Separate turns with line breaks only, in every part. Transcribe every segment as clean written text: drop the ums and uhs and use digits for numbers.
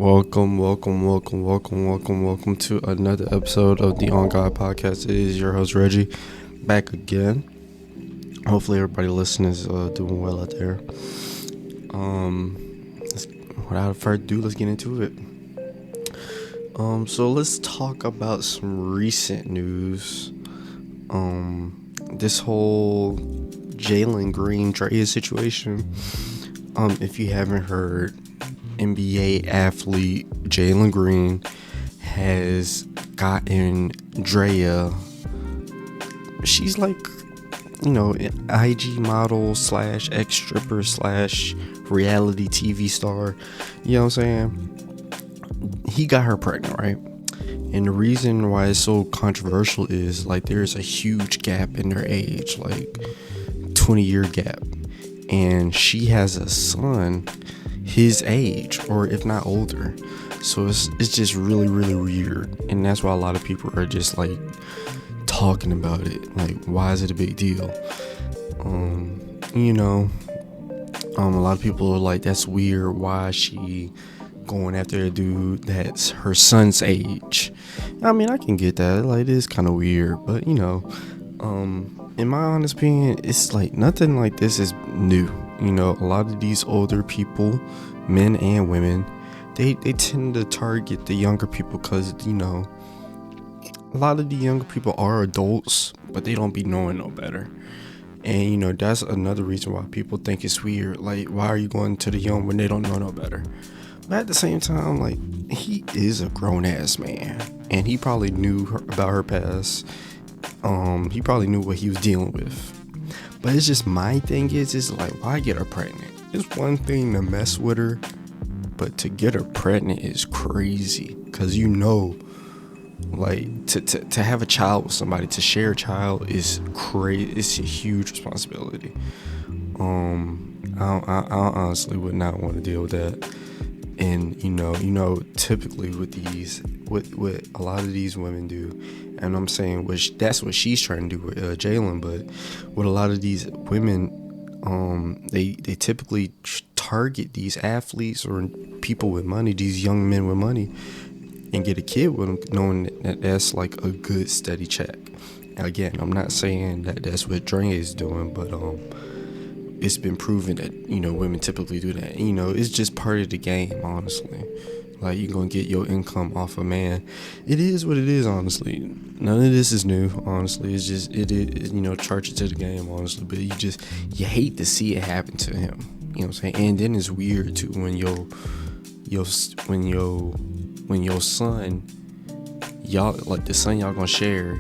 Welcome to another episode of the On God Podcast. It is your host Reggie, back again. Hopefully everybody listening is doing well out there. Without further ado, let's get into it. So let's talk about some recent news. This whole Jalen Green Drea situation. If you haven't heard, NBA athlete Jalen Green has gotten Drea. She's like, an IG model / ex-stripper / reality TV star. You know what I'm saying? He got her pregnant, right? And the reason why it's so controversial is like there's a huge gap in their age, like 20-year gap. And she has a son his age, or if not older. So it's just really, really weird. And that's why a lot of people are just like talking about it. Like, why is it a big deal? A lot of people are like, that's weird. Why is she going after a dude that's her son's age? I mean, I can get that. Like, it is kind of weird. But, in my honest opinion, it's like nothing like this is new. A lot of these older people, men and women, they tend to target the younger people because, a lot of the younger people are adults, but they don't be knowing no better. And, that's another reason why people think it's weird. Like, why are you going to the young when they don't know no better? But at the same time, like, he is a grown-ass man, and he probably knew about her past. He probably knew what he was dealing with. But it's just, my thing is like, why get her pregnant? It's one thing to mess with her, but to get her pregnant is crazy. Because like, to have a child with somebody, to share a child is crazy. It's a huge responsibility. I honestly would not want to deal with that. And typically with what a lot of these women do, and I'm saying that's what she's trying to do with Jalen, but what a lot of these women, they typically target these athletes or people with money, these young men with money, and get a kid with them, knowing that that's like a good steady check. Again, I'm not saying that that's what Dre is doing, but it's been proven that women typically do that. It's just part of the game, honestly. Like, you're gonna get your income off a man. It is what it is, honestly. None of this is new, honestly. It's just it is, charge it to the game, honestly. But you hate to see it happen to him. You know what I'm saying? And then it's weird too when your son, y'all, like the son y'all gonna share,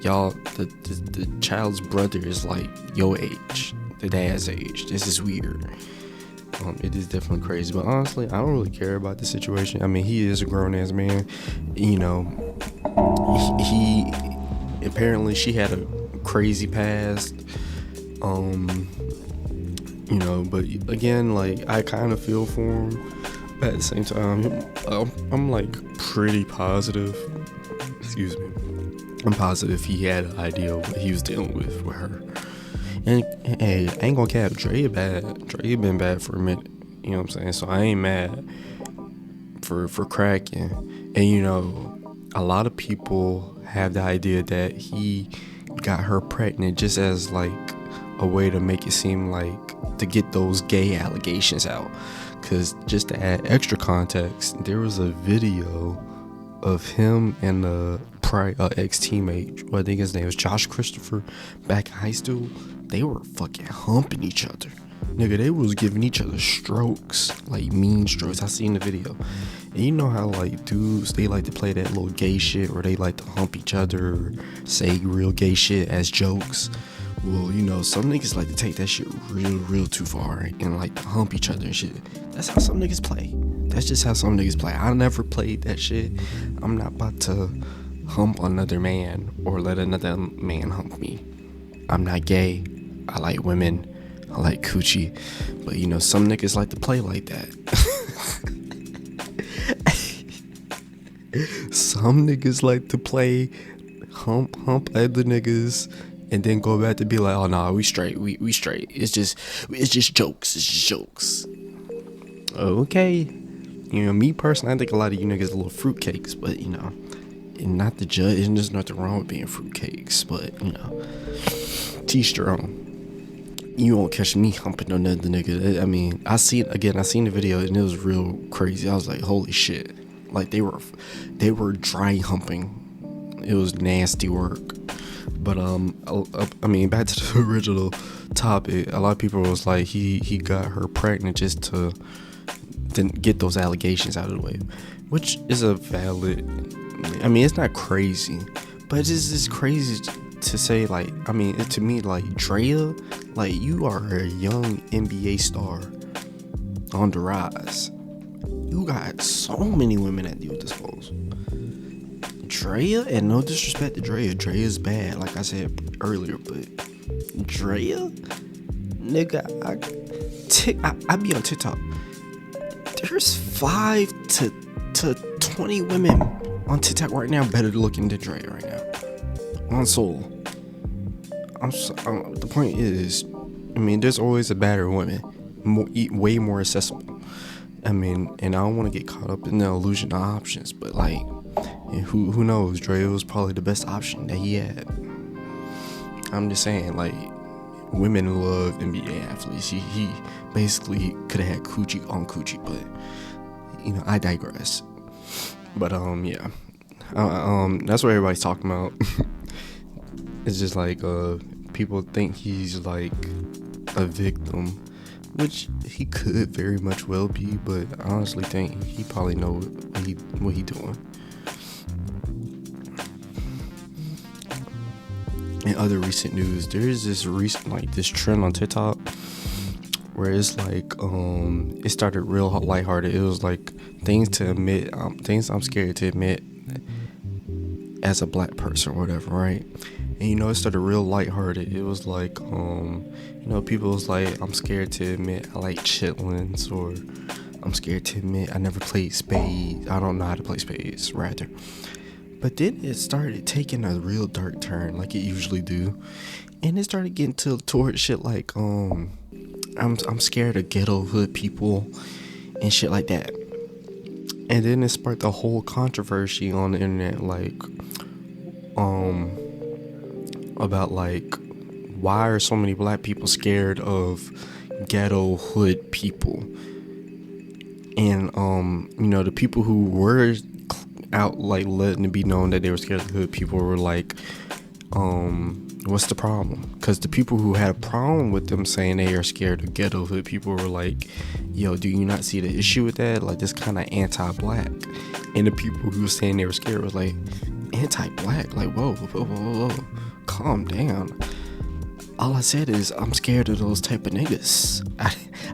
y'all, the child's brother is like your age, the dad's age. This is weird. It is definitely crazy, but honestly, I don't really care about the situation. I mean, he is a grown-ass man. He apparently, she had a crazy past. But again, like, I kind of feel for him, but at the same time, I'm like pretty positive. Excuse me. I'm positive he had an idea of what he was dealing with her. And hey, I ain't gonna cap, Dre been bad for a minute. You know what I'm saying? So I ain't mad for cracking. And a lot of people have the idea that he got her pregnant just as like a way to make it seem like to get those gay allegations out. Cause just to add extra context, there was a video of him and the ex-teammate, I think his name was Josh Christopher, back in high school. They were fucking humping each other. Nigga, they was giving each other strokes, like mean strokes. I seen the video. And you know how like dudes, they like to play that little gay shit, or they like to hump each other, or say real gay shit as jokes. Well, some niggas like to take that shit real too far and like to hump each other and shit. That's how some niggas play. That's just how some niggas play. I never played that shit. I'm not about to hump another man or let another man hump me. I'm not gay. I like women. I like coochie. But some niggas like to play like that. Some niggas like to play hump other niggas and then go back to be like, oh nah, we straight. We straight. It's just jokes. It's just jokes. Okay. Me personally, I think a lot of you niggas are little fruitcakes, but and not the judge. And there's nothing wrong with being fruitcakes, but to each their own. You won't catch me humping on another nigga. I mean, I seen the video and it was real crazy. I was like, holy shit! Like they were dry humping. It was nasty work. But I mean, back to the original topic. A lot of people was like, he got her pregnant just to get those allegations out of the way, which is a valid. I mean, it's not crazy, but it's just crazy to say, like, I mean, to me, like, Drea, like, you are a young NBA star on the rise. You got so many women at your disposal. Drea, and no disrespect to Drea's bad, like I said earlier, but Drea, nigga, I be on TikTok. There's 5 to 20 women on TikTok right now better looking than Drea right now. On Soul. The point is, I mean, there's always a better woman, way more accessible. I mean, and I don't want to get caught up in the illusion of options, but like, who knows? Drea was probably the best option that he had. I'm just saying, like, women love NBA athletes. He basically could have had coochie on coochie, but I digress. But yeah, that's what everybody's talking about. It's just like people think he's like a victim, which he could very much well be, but I honestly think he probably know what he doing. In other recent news, there is this trend on TikTok where it's like it started real lighthearted. It was like things I'm scared to admit as a black person or whatever, right? And it started real lighthearted. It was like people was like, I'm scared to admit I like chitlins, or I'm scared to admit I never played spades. I don't know how to play spades, rather. But then it started taking a real dark turn, like it usually do, and it started getting towards shit like I'm scared of ghetto hood people and shit like that. And then it sparked a whole controversy on the internet, like about like, why are so many black people scared of ghetto hood people? And the people who were out like letting it be known that they were scared of hood people were like, what's the problem? Because the people who had a problem with them saying they are scared of ghetto hood people were like, yo, do you not see the issue with that? Like, this kind of anti-black. And the people who were saying they were scared was like, anti-black? Like, whoa, calm down. All I said is I'm scared of those type of niggas.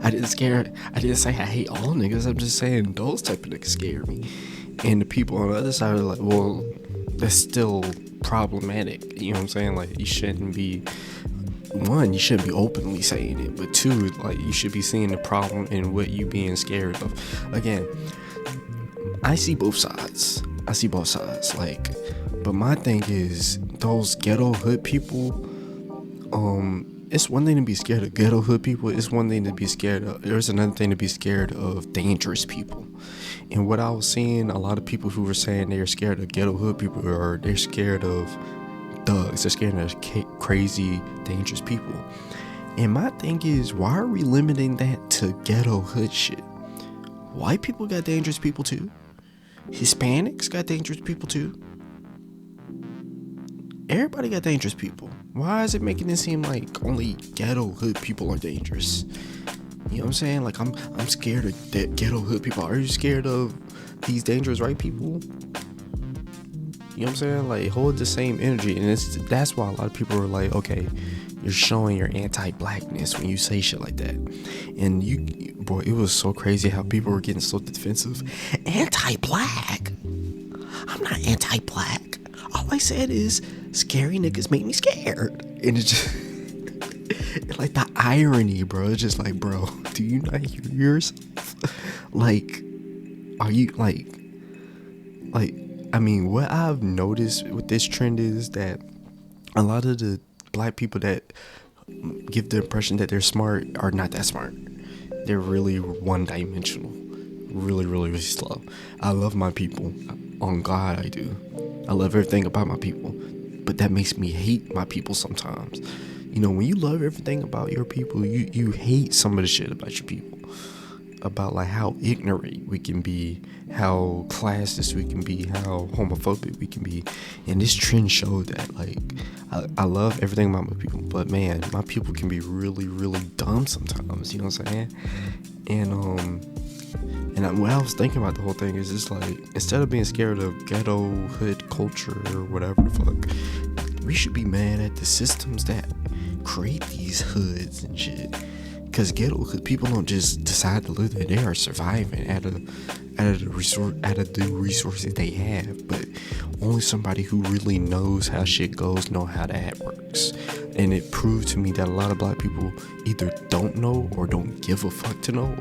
I didn't say I hate all niggas. I'm just saying those type of niggas scare me. And the people on the other side are like, well, that's still problematic. You know what I'm saying? Like, you shouldn't be openly saying it, but 2, like, you should be seeing the problem in what you being scared of. Again, I see both sides. Like, but my thing is, those ghetto hood people, it's one thing to be scared of ghetto hood people. It's one thing to be scared of. There's another thing to be scared of dangerous people. And what I was seeing, a lot of people who were saying they're scared of ghetto hood people, or they're scared of thugs, they're scared of crazy, dangerous people. And my thing is, why are we limiting that to ghetto hood shit? White people got dangerous people too. Hispanics got dangerous people too. Everybody got dangerous people. Why is it making it seem like only ghetto hood people are dangerous? You know what I'm saying? Like, I'm scared of that ghetto hood people. Are you scared of these dangerous white people? You know what I'm saying? Like, hold the same energy. And that's why a lot of people are like, okay, you're showing your anti-blackness when you say shit like that. And boy, it was so crazy how people were getting so defensive. Anti-black? I'm not anti-black. All I said is, scary niggas make me scared. And it's just like the irony, bro. It's just like, bro, do you not hear yourself? Like, are you like, I mean, what I've noticed with this trend is that a lot of the black people that give the impression that they're smart are not that smart. They're really one-dimensional. really, really, really slow. I love my people. On God, I do. I love everything about my people. But that makes me hate my people sometimes. You know, when you love everything about your people, you hate some of the shit about your people. About like how ignorant we can be, how classist we can be, how homophobic we can be. And this trend showed that. Like, I love everything about my people, but man, my people can be really, really dumb sometimes. You know what I'm saying? And what I was thinking about the whole thing is just like, instead of being scared of ghetto hood culture or whatever the fuck, we should be mad at the systems that create these hoods and shit. Because people don't just decide to live there. They are surviving out of the resources they have. But only somebody who really knows how shit goes know how that works. And it proved to me that a lot of black people either don't know or don't give a fuck to know,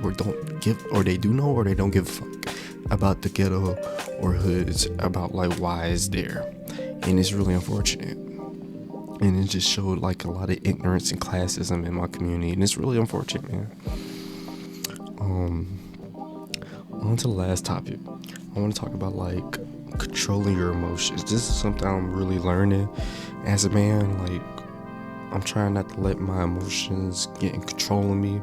or they do know or they don't give a fuck about the ghetto or hoods, about like why it's there. And it's really unfortunate. And it just showed like a lot of ignorance and classism in my community, and it's really unfortunate, man. On to the last topic. I want to talk about like controlling your emotions. This is something I'm really learning as a man. Like, I'm trying not to let my emotions get in control of me.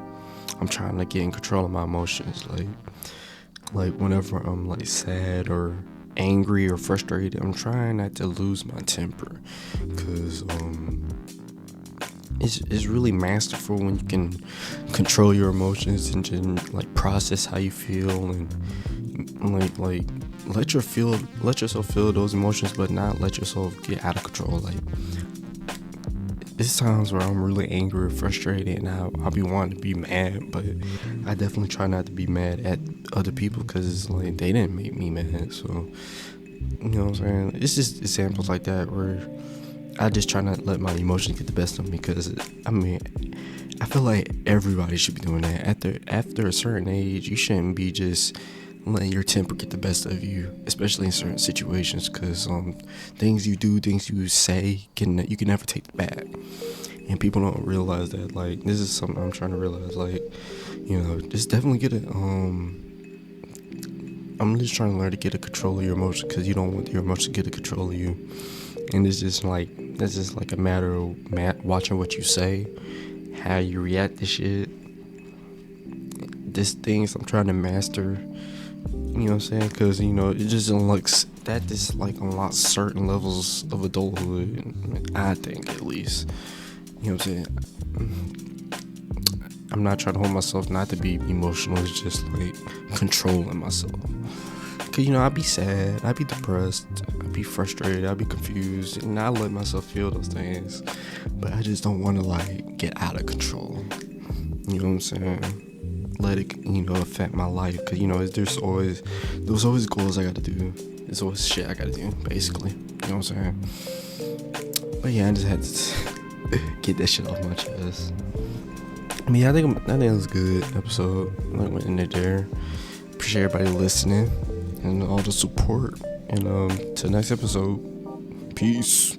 I'm trying to get in control of my emotions. Like whenever I'm like sad or angry or frustrated, I'm trying not to lose my temper, because it's really masterful when you can control your emotions and just like process how you feel, and like let yourself feel those emotions, but not let yourself get out of control. Like, there's times where I'm really angry or frustrated, and I'll be wanting to be mad, but I definitely try not to be mad at other people, because like they didn't make me mad. So, you know what I'm saying? It's just examples like that where I just try not to let my emotions get the best of me, because I mean, I feel like everybody should be doing that. After a certain age, you shouldn't be just letting your temper get the best of you, especially in certain situations, because things you do, things you say, you can never take back. And people don't realize that. Like, this is something I'm trying to realize. Like, you know, just definitely get it. I'm just trying to learn to get a control of your emotions, because you don't want your emotions to get a control of you. And it's just like a matter of watching what you say, how you react to shit. These things I'm trying to master. You know what I'm saying? Because, you know, it just unlocks certain levels of adulthood, I think, at least. You know what I'm saying? I'm not trying to hold myself not to be emotional. It's just like controlling myself. Because, you know, I'd be sad, I'd be depressed, I'd be frustrated, I'd be confused, and I let myself feel those things. But I just don't want to like get out of control. You know what I'm saying? Let it, you know, affect my life, because, you know, there's always goals I gotta do. There's always shit I gotta do, basically. You know what I'm saying? But yeah, I just had to get that shit off my chest. I mean, I think it was a good episode. I went in there. Appreciate everybody listening and all the support. And to the next episode. Peace.